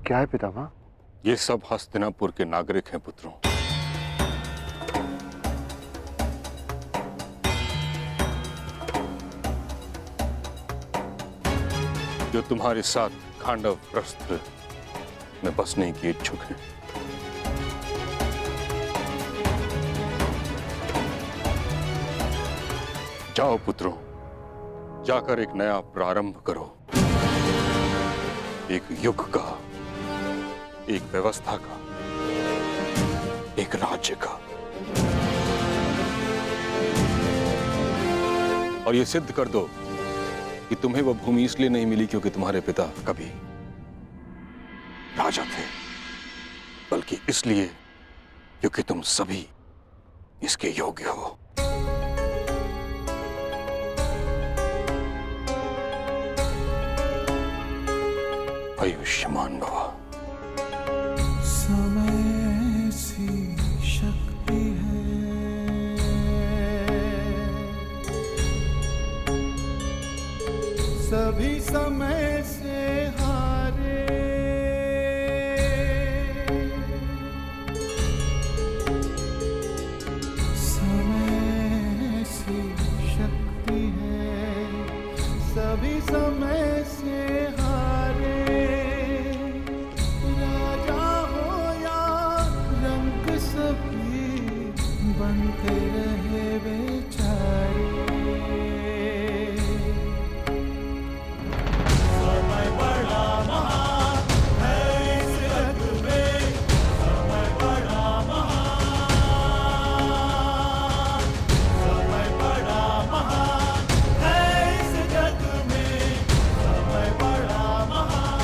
क्या है पितामह? ये सब हस्तिनापुर के नागरिक हैं पुत्रों। जो तुम्हारे साथ खांडव प्रस्थ में बसने की इच्छुक हैं। जाओ पुत्रों, जाकर एक नया प्रारंभ करो, एक युग का, एक व्यवस्था का, एक राज्य का। और ये सिद्ध कर दो कि तुम्हें वह भूमि इसलिए नहीं मिली क्योंकि तुम्हारे पिता कभी राजा थे, बल्कि इसलिए क्योंकि तुम सभी इसके योग्य हो। आयुष्मान भव। समय सी शक्ति है, सभी समय से हारे, समय सी शक्ति है, सभी समय से हारे, राजा हो या रंग सभी बनते रहे बेचारे। समय बड़ा महान है इस जग में, समय बड़ा महान, समय बड़ा महान है इस जग में, समय बड़ा महान।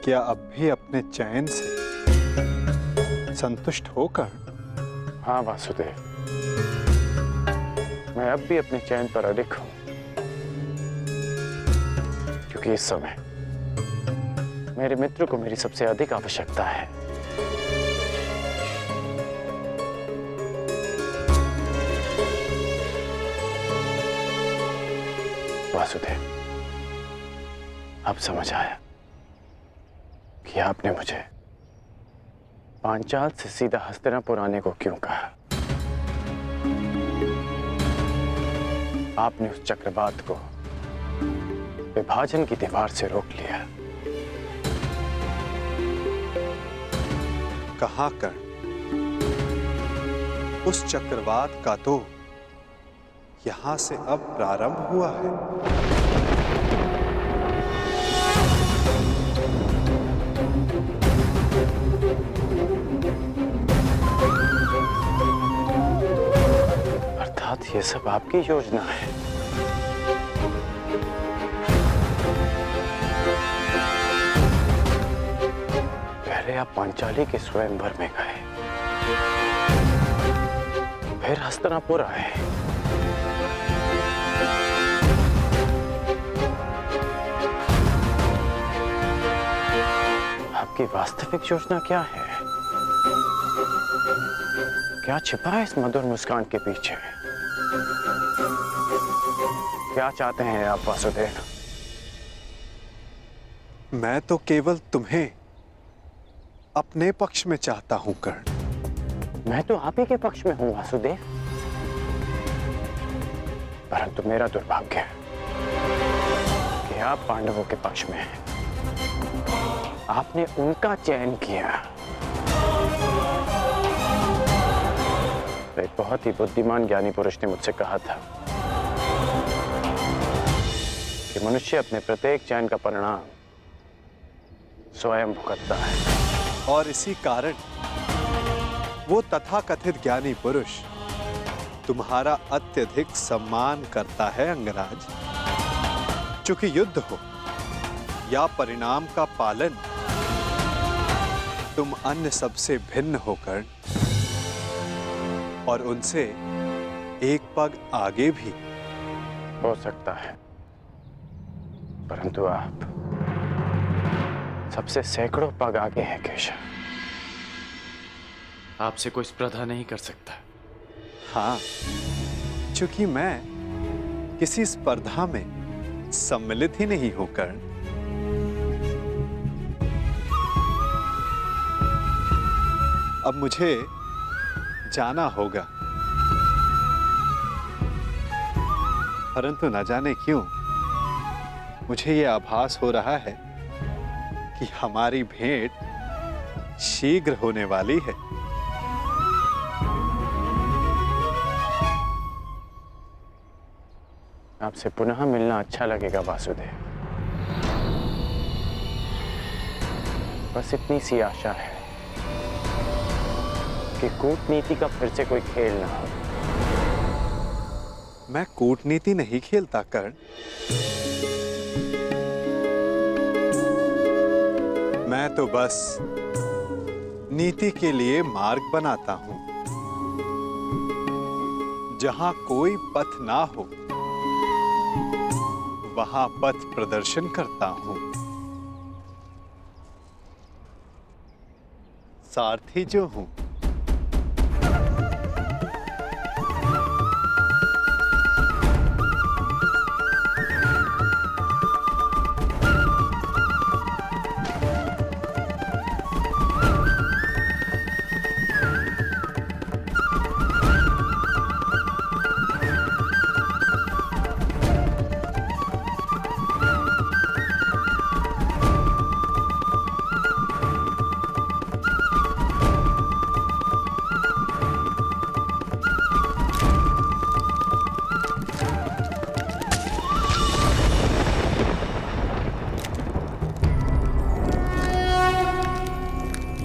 क्या अब भी अपने चैन से संतुष्ट होकर? हाँ वासुदेव, मैं अब भी अपने चैन पर अडिग हूं, क्योंकि इस समय मेरे मित्र को मेरी सबसे अधिक आवश्यकता है। वासुदेव, अब समझ आया कि आपने मुझे पांचाल से सीधा हस्तिनापुर आने को क्यों कहा। आपने उस चक्रवात को विभाजन की दीवार से रोक लिया। कहाँ कर? उस चक्रवात का तो यहां से अब प्रारंभ हुआ है। अर्थात ये सब आपकी योजना है। पहले आप पांचाली के स्वयंवर में गए, फिर हस्तिनापुर आए, आपकी वास्तविक योजना क्या है? क्या छिपा है इस मधुर मुस्कान के पीछे? क्या चाहते हैं आप वासुदेव? मैं तो केवल तुम्हें अपने पक्ष में चाहता हूं कर्ण। मैं तो आप ही के पक्ष में हूं वासुदेव, परंतु मेरा दुर्भाग्य है कि आप पांडवों के पक्ष में हैं। आपने उनका चयन किया। एक बहुत ही बुद्धिमान ज्ञानी पुरुष ने मुझसे कहा था कि मनुष्य अपने प्रत्येक चयन का परिणाम स्वयं भुगतता है। और इसी कारण वो तथाकथित ज्ञानी पुरुष तुम्हारा अत्यधिक सम्मान करता है अंगराज। चूंकि युद्ध हो या परिणाम का पालन, तुम अन्य सबसे भिन्न होकर और उनसे एक पग आगे भी। हो सकता है, परंतु आप सबसे सैकड़ों पग आगे हैं केशव। आपसे कोई स्पर्धा नहीं कर सकता। हाँ, क्योंकि मैं किसी स्पर्धा में सम्मिलित ही नहीं हूं कर्ण। अब मुझे जाना होगा, परंतु न जाने क्यों मुझे यह आभास हो रहा है कि हमारी भेंट शीघ्र होने वाली है। आपसे पुनः मिलना अच्छा लगेगा वासुदेव। बस इतनी सी आशा है कि कूटनीति का फिर से कोई खेल ना हो। मैं कूटनीति नहीं खेलता कर्ण। मैं तो बस नीति के लिए मार्ग बनाता हूं। जहां कोई पथ ना हो वहां पथ प्रदर्शन करता हूं। सारथी जो हूं।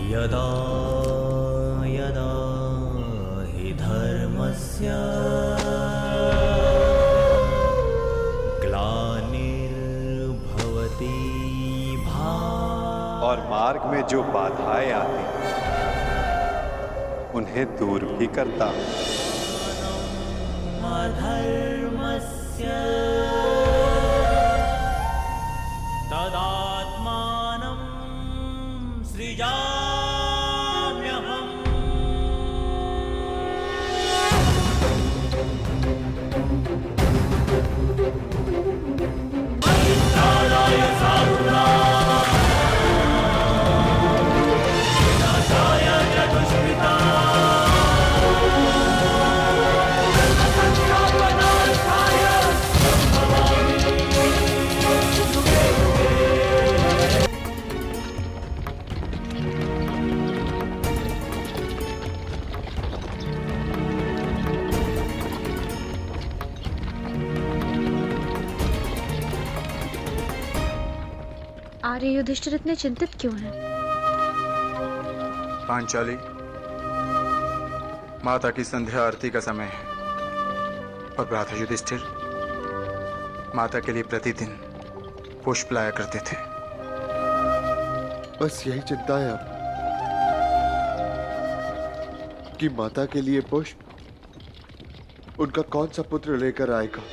यदा यदा हि धर्मस्य ग्लानिर्भवति भारत। और मार्ग में जो बाधाएं आती उन्हें दूर भी करता हूं। अधर्मस्य तदात्मानं सृजाम्यहम्। परित्राणाय साधूनां विनाशाय च दुष्कृतां। आर्य युधिष्ठिर इतने चिंतित क्यों हैं? पांचाली, माता की संध्या आरती का समय है और भ्राता युधिष्ठिर माता के लिए प्रतिदिन पुष्प लाया करते थे। बस यही चिंता है अब कि माता के लिए पुष्प उनका कौन सा पुत्र लेकर आएगा।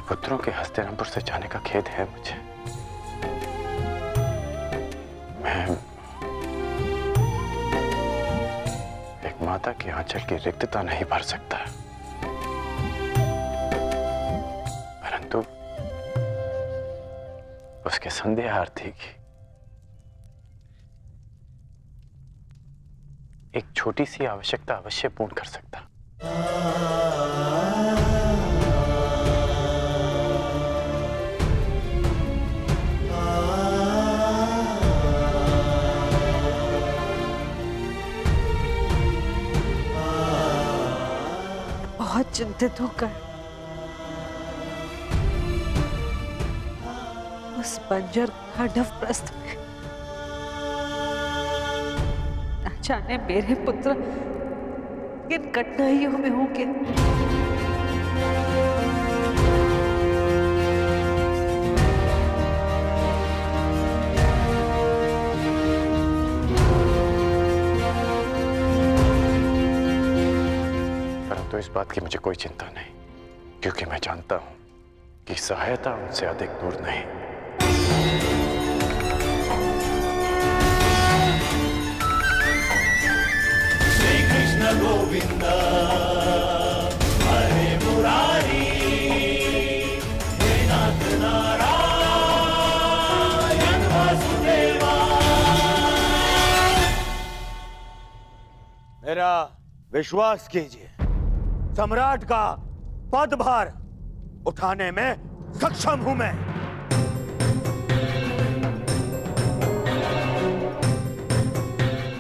पुत्रों के हस्तिनापुर से जाने का खेद है मुझे। मैं एक माता के आंचल की रिक्तता नहीं भर सकता, परंतु उसके संध्या आरती की एक छोटी सी आवश्यकता अवश्य पूर्ण कर सकता। चिंतित होकर उस बंजर खांडवप्रस्थ में न जाने मेरे पुत्र किन कठिनाइयों में होंगे। परंतु इस बात की मुझे कोई चिंता नहीं, क्योंकि मैं जानता हूं कि सहायता उनसे अधिक दूर नहीं। श्री कृष्ण गोविंद हरे मुरारी हे नाथ नारायण वासुदेवा। मेरा विश्वास कीजिए, सम्राट का पदभार उठाने में सक्षम हूं मैं।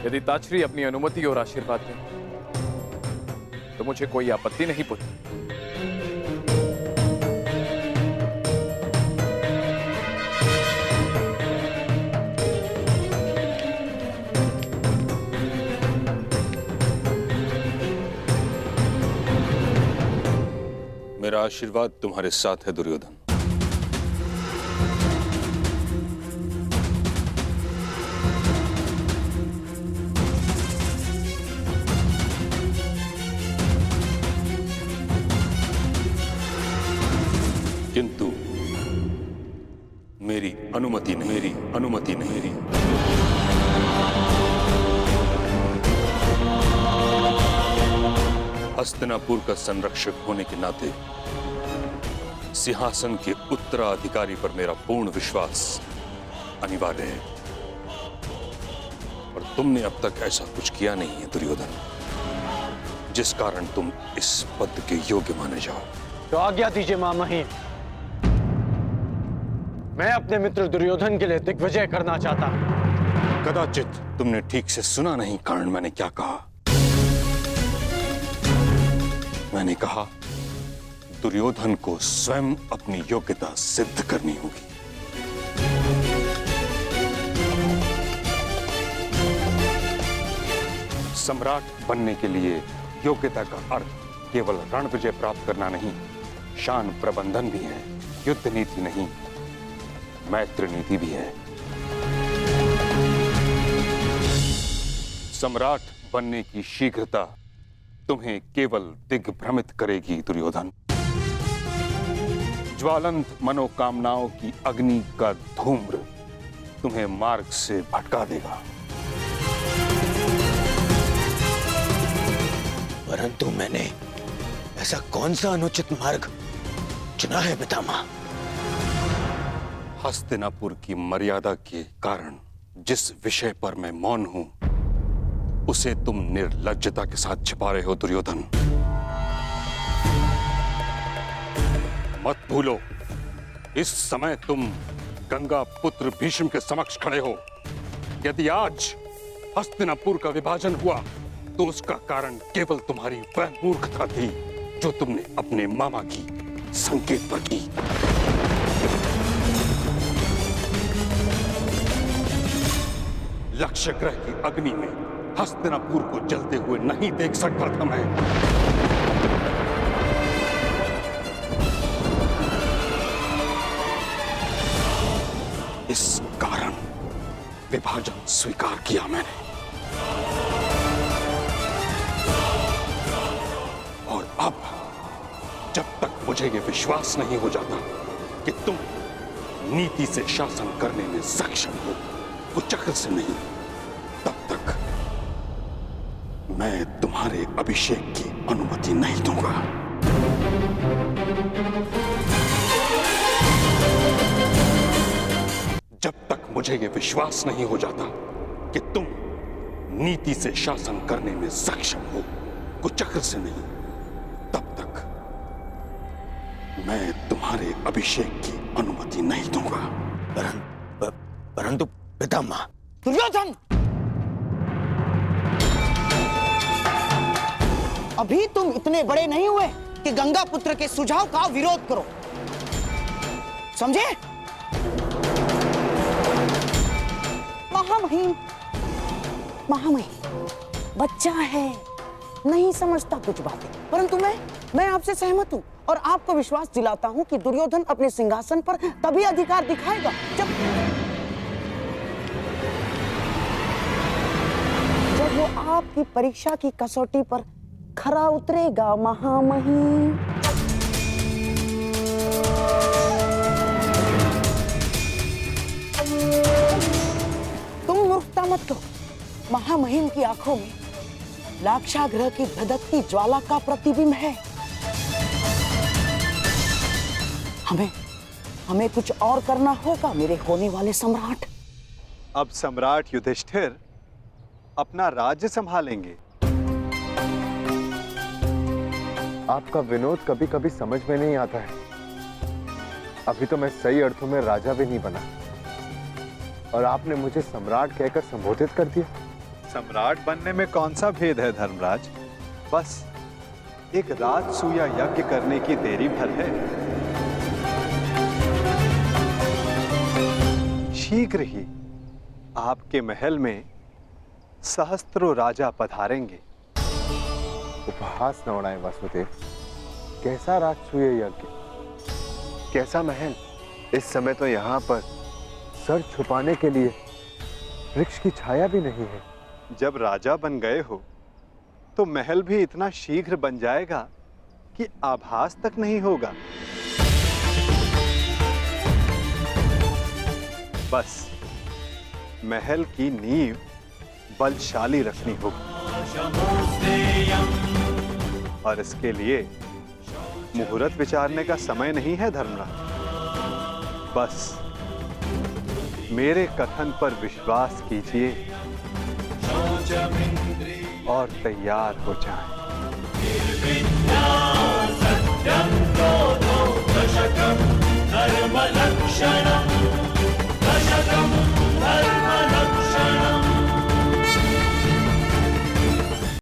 यदि ताचरी अपनी अनुमति और आशीर्वाद दें तो मुझे कोई आपत्ति नहीं पुत्र। मेरा आशीर्वाद तुम्हारे साथ है दुर्योधन। किंतु मेरी अनुमति नहीं। हस्तिनापुर का संरक्षक होने के नाते सिंहासन के उत्तराधिकारी पर मेरा पूर्ण विश्वास अनिवार्य है, और तुमने अब तक ऐसा कुछ किया नहीं है दुर्योधन, जिस कारण तुम इस पद के योग्य माने जाओ। तो आज्ञा दीजिए मामहीन, मैं अपने मित्र दुर्योधन के लिए दिग्विजय करना चाहता हूं। कदाचित तुमने ठीक से सुना नहीं, कारण मैंने क्या कहा। मैंने कहा दुर्योधन को स्वयं अपनी योग्यता सिद्ध करनी होगी। सम्राट बनने के लिए योग्यता का अर्थ केवल रण विजय प्राप्त करना नहीं, शान प्रबंधन भी है। युद्ध नीति नहीं, मैत्री नीति भी है। सम्राट बनने की शीघ्रता तुम्हें केवल दिग्भ्रमित करेगी दुर्योधन। ज्वालंत मनोकामनाओं की अग्नि का धूम्र तुम्हें मार्ग से भटका देगा। परंतु मैंने ऐसा कौन सा अनुचित मार्ग चुना है पितामह? हस्तिनापुर की मर्यादा के कारण जिस विषय पर मैं मौन हूं, उसे तुम निर्लज्जता के साथ छिपा रहे हो दुर्योधन। मत भूलो, इस समय तुम गंगा पुत्र भीष्म के समक्ष खड़े हो। यदि आज हस्तिनापुर का विभाजन हुआ तो उसका कारण केवल तुम्हारी वह मूर्खता थी जो तुमने अपने मामा की संकेत पर की। लक्ष्य ग्रह की अग्नि में हस्तिनापुर को जलते हुए नहीं देख सकता था मैं। इस कारण विभाजन स्वीकार किया मैंने, और अब जब तक मुझे यह विश्वास नहीं हो जाता कि तुम नीति से शासन करने में सक्षम हो, कुचक्र से नहीं, तब तक मैं तुम्हारे अभिषेक की अनुमति नहीं दूंगा। जब तक मुझे यह विश्वास नहीं हो जाता कि तुम नीति से शासन करने में सक्षम हो, कुचक्र से नहीं, तब तक मैं तुम्हारे अभिषेक की अनुमति नहीं दूंगा। परंतु पितामह। दुर्योधन, अभी तुम इतने बड़े नहीं हुए कि गंगा पुत्र के सुझाव का विरोध करो, समझे? महामहिम, महामहिम बच्चा है, नहीं समझता कुछ बातें, परंतु मैं आपसे सहमत हूँ और आपको विश्वास दिलाता हूँ कि दुर्योधन अपने सिंहासन पर तभी अधिकार दिखाएगा जब वो आपकी परीक्षा की कसौटी पर खरा उतरेगा। महामहिम, तुम मूर्खता मत करो। महामहिम की आंखों में लाक्षागृह की धधकती ज्वाला का प्रतिबिंब है। हमें कुछ और करना होगा मेरे होने वाले सम्राट। अब सम्राट युधिष्ठिर अपना राज्य संभालेंगे। आपका विनोद कभी कभी समझ में नहीं आता है। अभी तो मैं सही अर्थों में राजा भी नहीं बना और आपने मुझे सम्राट कहकर संबोधित कर दिया। सम्राट बनने में कौन सा भेद है धर्मराज? बस एक राजसूया यज्ञ करने की देरी भर है। शीघ्र ही आपके महल में सहस्त्रों राजा पधारेंगे। उपहास न उड़ाए वासुदेव। कैसा राजसूय यज्ञ, कैसा महल? इस समय तो यहाँ पर सर छुपाने के लिए वृक्ष की छाया भी नहीं है। जब राजा बन गए हो तो महल भी इतना शीघ्र बन जाएगा कि आभास तक नहीं होगा। बस महल की नींव बलशाली रखनी होगी और इसके लिए मुहूर्त विचारने का समय नहीं है धर्मराज। बस मेरे कथन पर विश्वास कीजिए और तैयार हो जाएं।